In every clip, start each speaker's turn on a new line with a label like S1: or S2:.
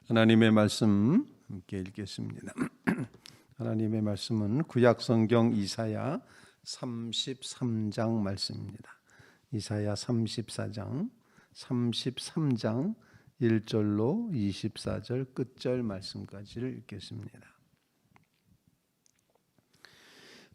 S1: 하나님의 말씀 함께 읽겠습니다. 하나님의 말씀은 구약성경 이사야 33장 말씀입니다. 이사야 34장 1절로 24절 끝절 말씀까지를 읽겠습니다.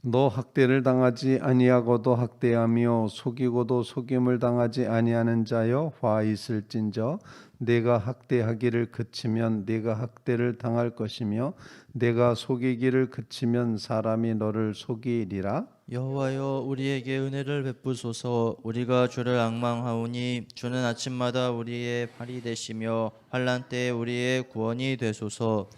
S1: 너 학대를 당하지 아니하고도 학대하며 속이고도 속임을 당하지 아니하는 자여 화 있을진저 내가 학대하기를 그치면 내가 학대를 당할 것이며 내가 속이기를 그치면 사람이 너를 속이리라.
S2: 여호와여 우리에게 은혜를 베푸소서. 우리가 주를 앙망하오니 주는 아침마다 우리의 팔이 되시며 환난 때에 우리의 구원이 되소서.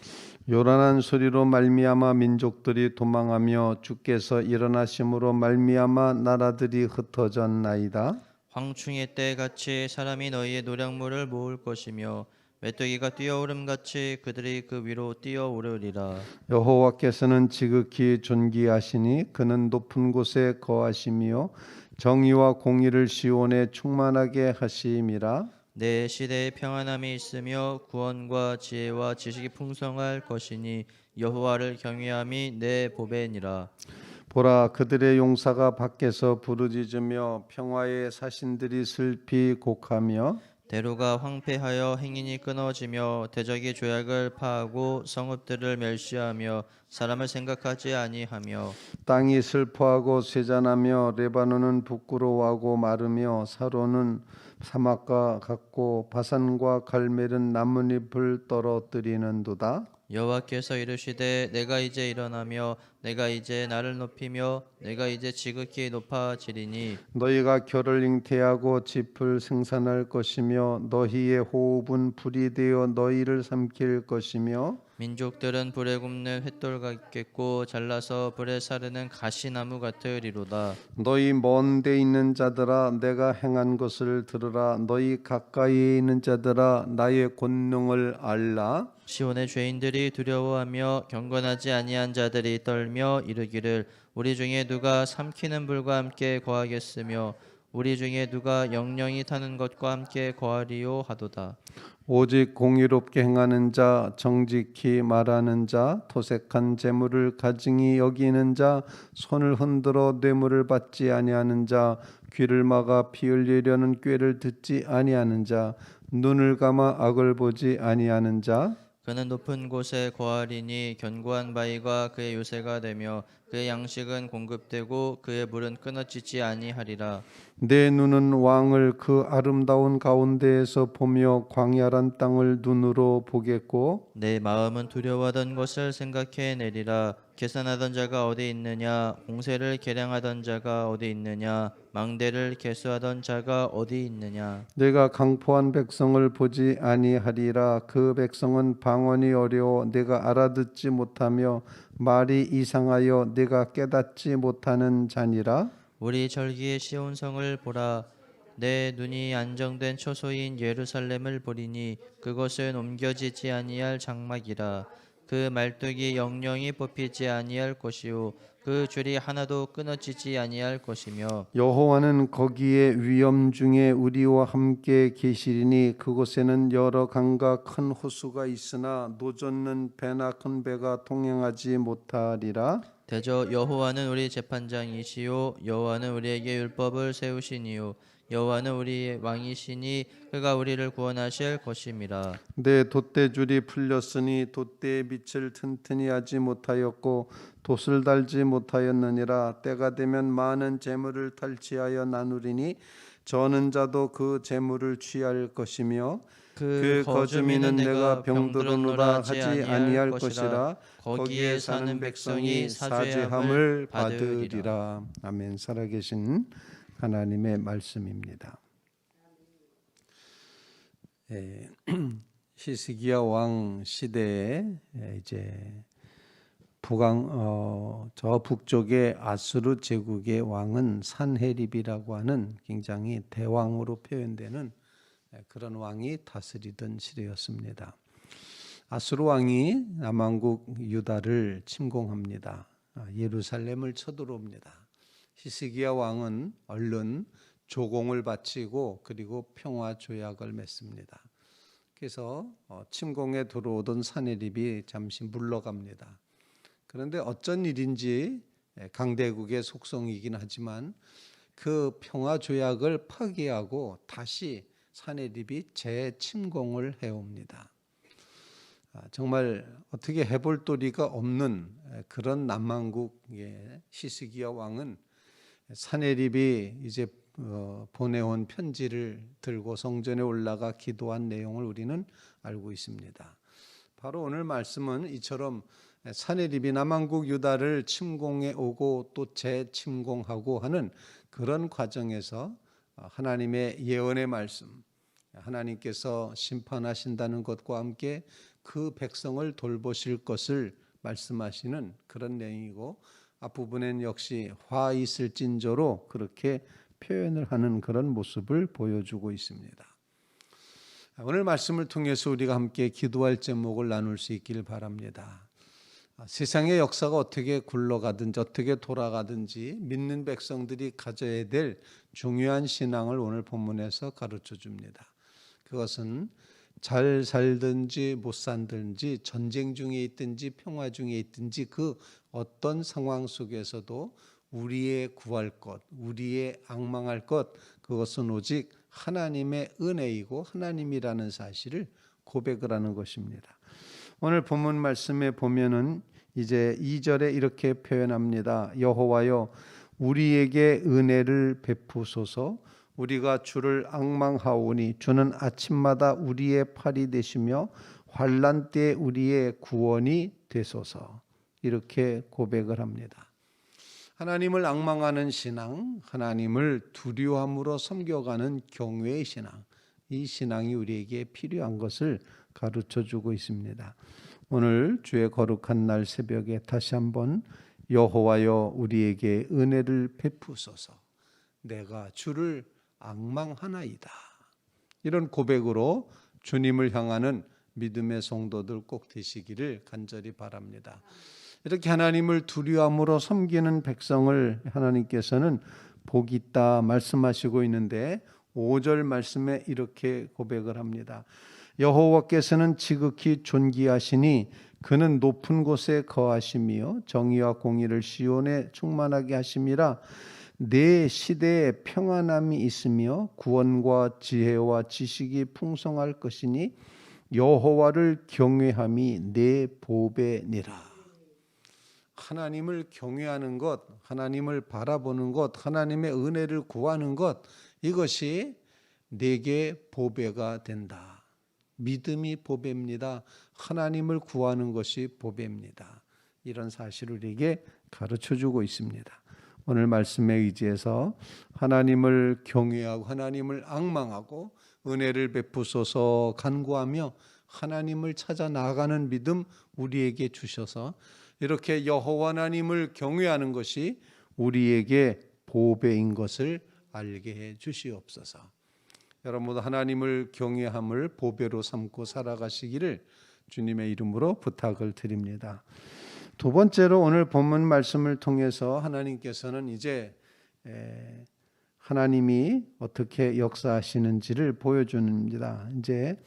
S1: 요란한 소리로 말미암아 민족들이 도망하며 주께서 일어나심으로 말미암아 나라들이 흩어졌나이다.
S2: 황충의 때 같이 사람이 너희의 노량물을 모을 것이며 메뚜기가 뛰어오름같이 그들이 그 위로 뛰어오르리라.
S1: 여호와께서는 지극히 존귀하시니 그는 높은 곳에 거하시며 정의와 공의를 시온에 충만하게 하심이라.
S2: 내 시대에 평안함이 있으며 구원과 지혜와 지식이 풍성할 것이니 여호와를 경외함이 내 보배니라.
S1: 보라, 그들의 용사가 밖에서 부르짖으며 평화의 사신들이 슬피 곡하며
S2: 대로가 황폐하여 행인이 끊어지며 대적이 조약을 파하고 성읍들을 멸시하며 사람을 생각하지 아니하며
S1: 땅이 슬퍼하고 쇠잔하며 레바논은 부끄러워하고 마르며 사로는 사막과 같고 바산과 갈멜은 나뭇잎을 떨어뜨리는도다.
S2: 여호와께서 이르시되 내가 이제 일어나며 내가 이제 나를 높이며 내가 이제 지극히 높아지리니
S1: 너희가 결을 잉태하고 짚을 생산할 것이며 너희의 호흡은 불이 되어 너희를 삼킬 것이며
S2: 민족들은 불에 굽는 횃돌 같겠고 잘라서 불에 사르는 가시나무 같으리로다.
S1: 너희 먼 데 있는 자들아 내가 행한 것을 들으라. 너희 가까이에 있는 자들아 나의 권능을 알라.
S2: 시온의 죄인들이 두려워하며 경건하지 아니한 자들이 떨며 이르기를 우리 중에 누가 삼키는 불과 함께 거하겠으며 우리 중에 누가 영영이 타는 것과 함께 거하리요 하도다.
S1: 오직 공의롭게 행하는 자, 정직히 말하는 자, 토색한 재물을 가증히 여기는 자, 손을 흔들어 뇌물을 받지 아니하는 자, 귀를 막아 피 흘리려는 꾀를 듣지 아니하는 자, 눈을 감아 악을 보지 아니하는 자.
S2: 그는 높은 곳에 거하리니 견고한 바위가 그의 요새가 되며 그의 양식은 공급되고 그의 물은 끊어지지 아니하리라.
S1: 내 눈은 왕을 그 아름다운 가운데에서 보며 광야란 땅을 눈으로 보겠고
S2: 내 마음은 두려워하던 것을 생각해내리라. 계산하던 자가 어디 있느냐? 공세를 계량하던 자가 어디 있느냐? 망대를 계수하던 자가 어디 있느냐?
S1: 내가 강포한 백성을 보지 아니하리라. 그 백성은 방언이 어려워 내가 알아듣지 못하며 말이 이상하여 내가 깨닫지 못하는 자니라.
S2: 우리 절기의 시온성을 보라. 내 눈이 안정된 초소인 예루살렘을 보리니 그것은 옮겨지지 아니할 장막이라. 그 말뚝이 영영이 뽑히지 아니할 것이요 그 줄이 하나도 끊어지지 아니할 것이며
S1: 여호와는 거기에 위엄 중에 우리와 함께 계시리니 그곳에는 여러 강과 큰 호수가 있으나 노젓는 배나 큰 배가 통행하지 못하리라.
S2: 대저 여호와는 우리 재판장이시요 여호와는 우리에게 율법을 세우시니요 여호와는 우리의 왕이시니 그가 우리를 구원하실 것임이라.
S1: 내 돛대줄이 풀렸으니 돛대의 빛을 튼튼히 하지 못하였고 돛을 달지 못하였느니라. 때가 되면 많은 재물을 탈취하여 나누리니 저는 자도 그 재물을 취할 것이며 그 거주민은 내가 병들었노라 하지 아니할 것이라. 거기에 사는 백성이 사죄함을 받으리라. 아멘. 살아계신 하나님의 말씀입니다. 히스기야 왕 시대에 이제 저 북쪽의 아수르 제국의 왕은 산헤립이라고 하는 굉장히 대왕으로 표현되는 그런 왕이 다스리던 시대였습니다. 아수르 왕이 남왕국 유다를 침공합니다. 예루살렘을 쳐들어옵니다. 히스기야 왕은 얼른 조공을 바치고 그리고 평화 조약을 맺습니다. 해서 침공에 들어오던 사내립이 잠시 물러갑니다. 그런데 어쩐 일인지 강대국의 속성이긴 하지만 그 평화 조약을 파기하고 다시 사내립이 재침공을 해옵니다. 정말 어떻게 해볼 도리가 없는 그런 남한국의 히스기야 왕은 사내립이 이제 보내온 편지를 들고 성전에 올라가 기도한 내용을 우리는 알고 있습니다. 바로 오늘 말씀은 이처럼 사내립이 남한국 유다를 침공해 오고 또 재침공하고 하는 그런 과정에서 하나님의 예언의 말씀, 하나님께서 심판하신다는 것과 함께 그 백성을 돌보실 것을 말씀하시는 그런 내용이고, 앞부분엔 역시 화 있을진저로 그렇게 표현을 하는 그런 모습을 보여주고 있습니다. 오늘 말씀을 통해서 우리가 함께 기도할 제목을 나눌 수 있기를 바랍니다. 세상의 역사가 어떻게 굴러가든지 어떻게 돌아가든지 믿는 백성들이 가져야 될 중요한 신앙을 오늘 본문에서 가르쳐 줍니다. 그것은 잘 살든지 못 살든지 전쟁 중에 있든지 평화 중에 있든지 그 어떤 상황 속에서도 우리의 구할 것, 우리의 앙망할 것, 그것은 오직 하나님의 은혜이고 하나님이라는 사실을 고백을 하는 것입니다. 오늘 본문 말씀에 보면은 이제 2절에 이렇게 표현합니다. 여호와여 우리에게 은혜를 베푸소서. 우리가 주를 앙망하오니 주는 아침마다 우리의 팔이 되시며 환난 때에 우리의 구원이 되소서. 이렇게 고백을 합니다. 하나님을 앙망하는 신앙, 하나님을 두려움으로 섬겨가는 경외의 신앙, 이 신앙이 우리에게 필요한 것을 가르쳐주고 있습니다. 오늘 주의 거룩한 날 새벽에 다시 한번 여호와여 우리에게 은혜를 베푸소서. 내가 주를 앙망하나이다. 이런 고백으로 주님을 향하는 믿음의 성도들 꼭 되시기를 간절히 바랍니다. 이렇게 하나님을 두려움으로 섬기는 백성을 하나님께서는 복이 있다 말씀하시고 있는데 5절 말씀에 이렇게 고백을 합니다. 여호와께서는 지극히 존귀하시니 그는 높은 곳에 거하시며 정의와 공의를 시온에 충만하게 하심이라. 내 시대에 평안함이 있으며 구원과 지혜와 지식이 풍성할 것이니 여호와를 경외함이 내 보배니라. 하나님을 경외하는 것, 하나님을 바라보는 것, 하나님의 은혜를 구하는 것, 이것이 내게 보배가 된다. 믿음이 보배입니다. 하나님을 구하는 것이 보배입니다. 이런 사실을 우리에게 가르쳐주고 있습니다. 오늘 말씀에 의지해서 하나님을 경외하고 하나님을 앙망하고 은혜를 베푸소서 간구하며 하나님을 찾아 나아가는 믿음 우리에게 주셔서 이렇게 여호와 하나님을 경외하는 것이 우리에게 보배인 것을 알게 해 주시옵소서. 여러분 하나님을 경외함을 보배로 삼고 살아가시기를 주님의 이름으로 부탁을 드립니다. 두 번째로 오늘 본문 말씀을 통해서 하나님께서는 이제 하나님이 어떻게 역사하시는지를 보여줍니다. 이제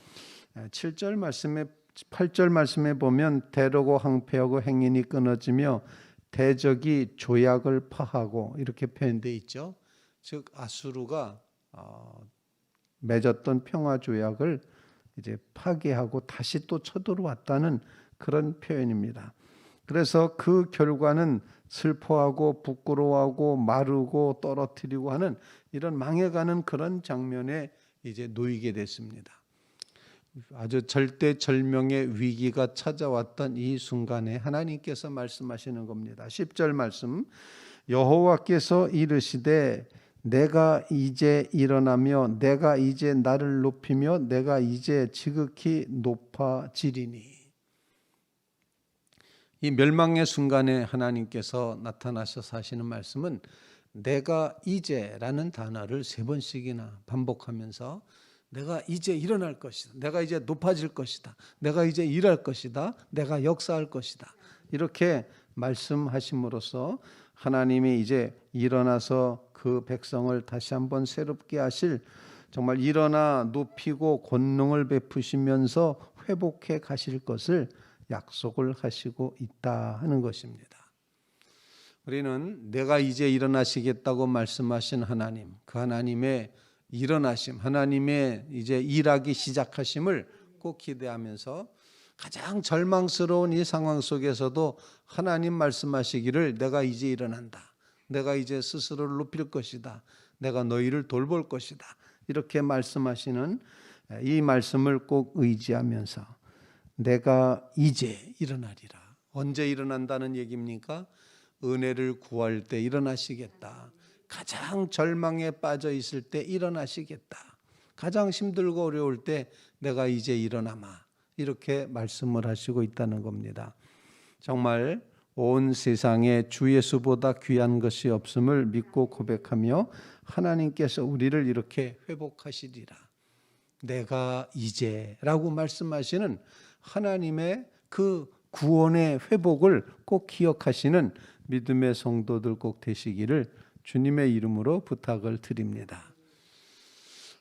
S1: 7절 말씀에 8절 말씀에 보면 대로고 항폐하고 행인이 끊어지며 대적이 조약을 파하고 이렇게 표현되어 있죠. 즉 아수르가 맺었던 평화 조약을 이제 파괴하고 다시 또 쳐들어왔다는 그런 표현입니다. 그래서 그 결과는 슬퍼하고 부끄러워하고 마르고 떨어뜨리고 하는 이런 망해가는 그런 장면에 이제 놓이게 됐습니다. 아주 절대절명의 위기가 찾아왔던 이 순간에 하나님께서 말씀하시는 겁니다. 10절 말씀, 여호와께서 이르시되 내가 이제 일어나며 내가 이제 나를 높이며 내가 이제 지극히 높아지리니. 이 멸망의 순간에 하나님께서 나타나셔서 하시는 말씀은 내가 이제라는 단어를 3번씩이나 반복하면서 내가 이제 일어날 것이다. 내가 이제 높아질 것이다. 내가 이제 일할 것이다. 내가 역사할 것이다. 이렇게 말씀하심으로써 하나님이 이제 일어나서 그 백성을 다시 한번 새롭게 하실 정말 일어나 눕히고 권능을 베푸시면서 회복해 가실 것을 약속을 하시고 있다 하는 것입니다. 우리는 내가 이제 일어나시겠다고 말씀하신 하나님, 그 하나님의 일어나심, 하나님의 이제 일하기 시작하심을 꼭 기대하면서 가장 절망스러운 이 상황 속에서도 하나님 말씀하시기를 내가 이제 일어난다. 내가 이제 스스로를 높일 것이다. 내가 너희를 돌볼 것이다. 이렇게 말씀하시는 이 말씀을 꼭 의지하면서 내가 이제 일어나리라. 언제 일어난다는 얘기입니까? 은혜를 구할 때 일어나시겠다. 가장 절망에 빠져 있을 때 일어나시겠다. 가장 힘들고 어려울 때 내가 이제 일어나마. 이렇게 말씀을 하시고 있다는 겁니다. 정말 온 세상에 주 예수보다 귀한 것이 없음을 믿고 고백하며 하나님께서 우리를 이렇게 회복하시리라. 내가 이제라고 말씀하시는 하나님의 그 구원의 회복을 꼭 기억하시는 믿음의 성도들 꼭 되시기를 주님의 이름으로 부탁을 드립니다.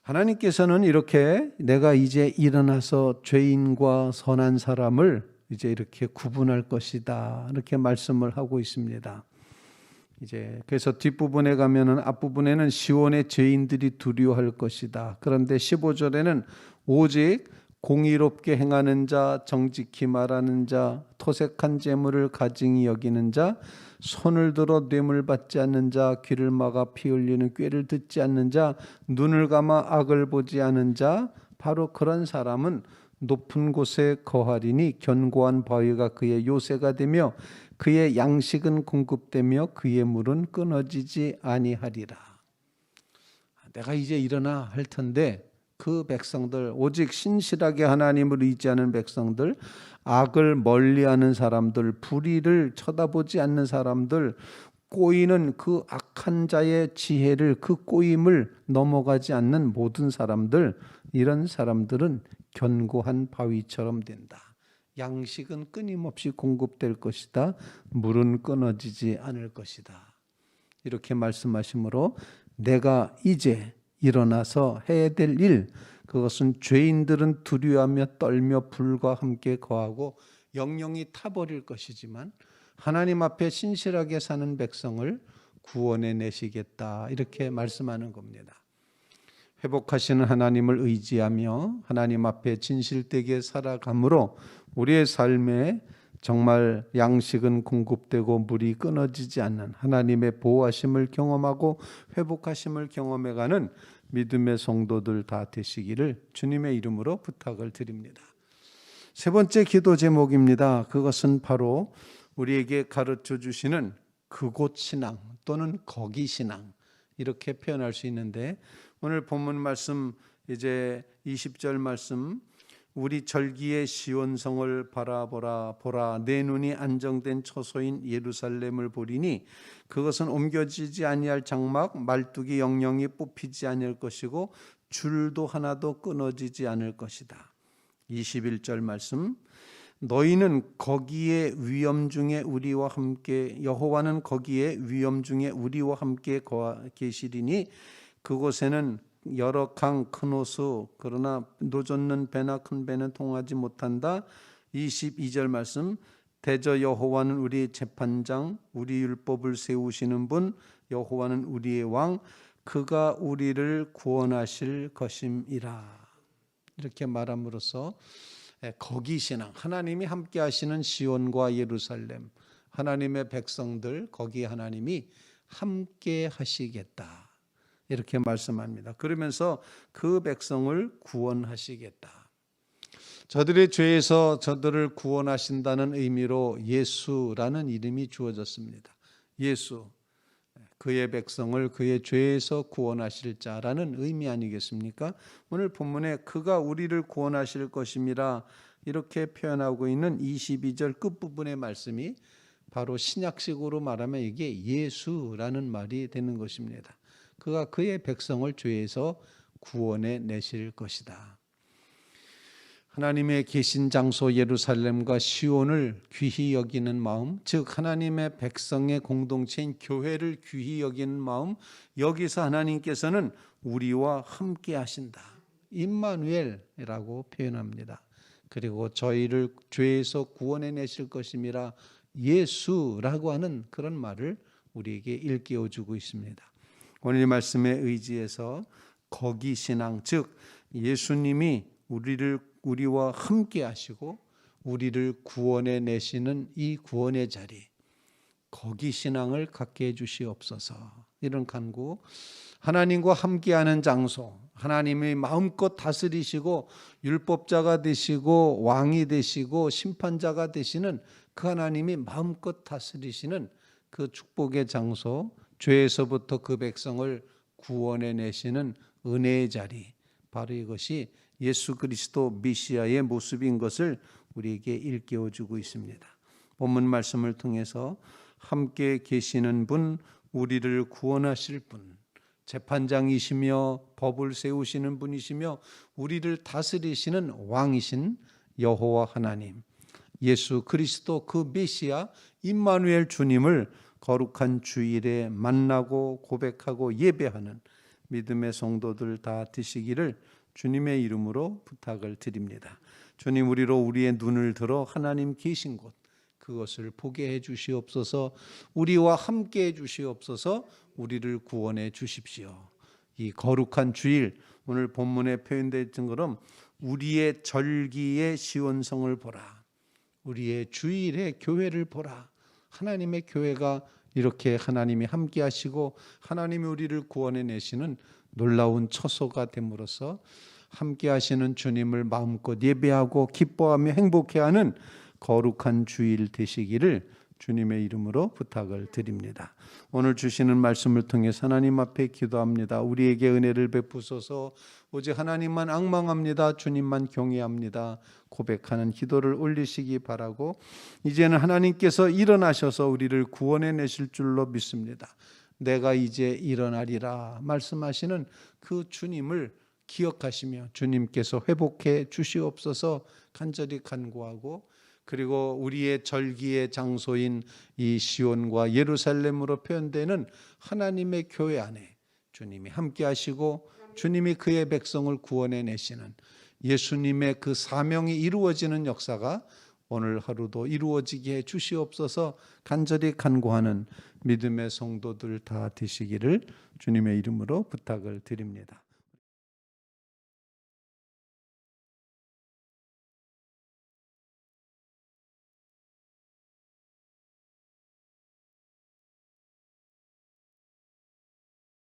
S1: 하나님께서는 이렇게 내가 이제 일어나서 죄인과 선한 사람을 이제 이렇게 구분할 것이다. 이렇게 말씀을 하고 있습니다. 이제 그래서 뒷부분에 가면은 앞부분에는 시온의 죄인들이 두려워할 것이다. 그런데 15절에는 오직 공의롭게 행하는 자, 정직히 말하는 자, 토색한 재물을 가증히 여기는 자, 손을 들어 뇌물 받지 않는 자, 귀를 막아 피 흘리는 꾀를 듣지 않는 자, 눈을 감아 악을 보지 않은 자, 바로 그런 사람은 높은 곳에 거하리니 견고한 바위가 그의 요새가 되며 그의 양식은 공급되며 그의 물은 끊어지지 아니하리라. 내가 이제 일어나 할 텐데 그 백성들, 오직 신실하게 하나님을 의지하는 백성들, 악을 멀리하는 사람들, 불의를 쳐다보지 않는 사람들, 꼬이는 그 악한 자의 지혜를, 그 꼬임을 넘어가지 않는 모든 사람들, 이런 사람들은 견고한 바위처럼 된다. 양식은 끊임없이 공급될 것이다. 물은 끊어지지 않을 것이다. 이렇게 말씀하시므로 내가 이제 일어나서 해야 될 일, 그것은 죄인들은 두려워하며 떨며 불과 함께 거하고 영영이 타버릴 것이지만 하나님 앞에 신실하게 사는 백성을 구원해 내시겠다. 이렇게 말씀하는 겁니다. 회복하시는 하나님을 의지하며 하나님 앞에 진실되게 살아감으로 우리의 삶에 정말 양식은 공급되고 물이 끊어지지 않는 하나님의 보호하심을 경험하고 회복하심을 경험해가는 믿음의 성도들 다 되시기를 주님의 이름으로 부탁을 드립니다. 세 번째 기도 제목입니다. 그것은 바로 우리에게 가르쳐 주시는 그곳 신앙 또는 거기 신앙, 이렇게 표현할 수 있는데, 오늘 본문 말씀 이제 20절 말씀, 우리 절기의 시온성을 바라보라. 보라, 내 눈이 안정된 처소인 예루살렘을 보리니 그것은 옮겨지지 아니할 장막, 말뚝이 영영이 뽑히지 아니할 것이고 줄도 하나도 끊어지지 않을 것이다. 21절 말씀, 너희는 거기에 위험 중에 우리와 함께, 여호와는 거기에 위험 중에 우리와 함께 계시리니 그곳에는 여러 강, 큰 호수, 그러나 노젓는 배나 큰 배는 통하지 못한다. 22절 말씀, 대저 여호와는 우리의 재판장, 우리 율법을 세우시는 분, 여호와는 우리의 왕, 그가 우리를 구원하실 것임이라. 이렇게 말함으로써 거기 신앙, 하나님이 함께 하시는 시온과 예루살렘, 하나님의 백성들, 거기 하나님이 함께 하시겠다. 이렇게 말씀합니다. 그러면서 그 백성을 구원하시겠다. 저들의 죄에서 저들을 구원하신다는 의미로 예수라는 이름이 주어졌습니다. 예수, 그의 백성을 그의 죄에서 구원하실 자라는 의미 아니겠습니까? 오늘 본문에 그가 우리를 구원하실 것임이라 이렇게 표현하고 있는 22절 끝부분의 말씀이 바로 신약식으로 말하면 이게 예수라는 말이 되는 것입니다. 그가 그의 백성을 죄에서 구원해 내실 것이다. 하나님의 계신 장소 예루살렘과 시온을 귀히 여기는 마음, 즉 하나님의 백성의 공동체인 교회를 귀히 여기는 마음, 여기서 하나님께서는 우리와 함께 하신다. 임마누엘이라고 표현합니다. 그리고 저희를 죄에서 구원해 내실 것임이라 예수라고 하는 그런 말을 우리에게 일깨워 주고 있습니다. 오늘 이 말씀에 의지해서 거기 신앙, 즉 예수님이 우리와 함께 하시고 우리를 구원해 내시는 이 구원의 자리, 거기 신앙을 갖게 해 주시옵소서. 이런 간구. 하나님과 함께하는 장소, 하나님이 마음껏 다스리시고 율법자가 되시고 왕이 되시고 심판자가 되시는 그 하나님이 마음껏 다스리시는 그 축복의 장소, 죄에서부터 그 백성을 구원해 내시는 은혜의 자리, 바로 이것이 예수 그리스도 메시아의 모습인 것을 우리에게 일깨워 주고 있습니다. 본문 말씀을 통해서 함께 계시는 분, 우리를 구원하실 분, 재판장이시며 법을 세우시는 분이시며 우리를 다스리시는 왕이신 여호와 하나님, 예수 그리스도 그 메시아 임마누엘 주님을 거룩한 주일에 만나고 고백하고 예배하는 믿음의 성도들 다 되시기를 주님의 이름으로 부탁을 드립니다. 주님, 우리의 눈을 들어 하나님 계신 곳, 그것을 보게 해 주시옵소서. 우리와 함께 해 주시옵소서. 우리를 구원해 주십시오. 이 거룩한 주일, 오늘 본문에 표현되어 있는 것처럼 우리의 절기의 시온성을 보라. 우리의 주일의 교회를 보라. 하나님의 교회가 이렇게 하나님이 함께 하시고 하나님이 우리를 구원해 내시는 놀라운 처소가 됨으로써 함께 하시는 주님을 마음껏 예배하고 기뻐하며 행복해하는 거룩한 주일 되시기를 주님의 이름으로 부탁을 드립니다. 오늘 주시는 말씀을 통해 하나님 앞에 기도합니다. 우리에게 은혜를 베푸소서. 오직 하나님만 앙망합니다. 주님만 경외합니다. 고백하는 기도를 올리시기 바라고, 이제는 하나님께서 일어나셔서 우리를 구원해 내실 줄로 믿습니다. 내가 이제 일어나리라 말씀하시는 그 주님을 기억하시며 주님께서 회복해 주시옵소서 간절히 간구하고, 그리고 우리의 절기의 장소인 이 시온과 예루살렘으로 표현되는 하나님의 교회 안에 주님이 함께 하시고 주님이 그의 백성을 구원해 내시는 예수님의 그 사명이 이루어지는 역사가 오늘 하루도 이루어지게 해 주시옵소서 간절히 간구하는 믿음의 성도들 다 되시기를 주님의 이름으로 부탁을 드립니다.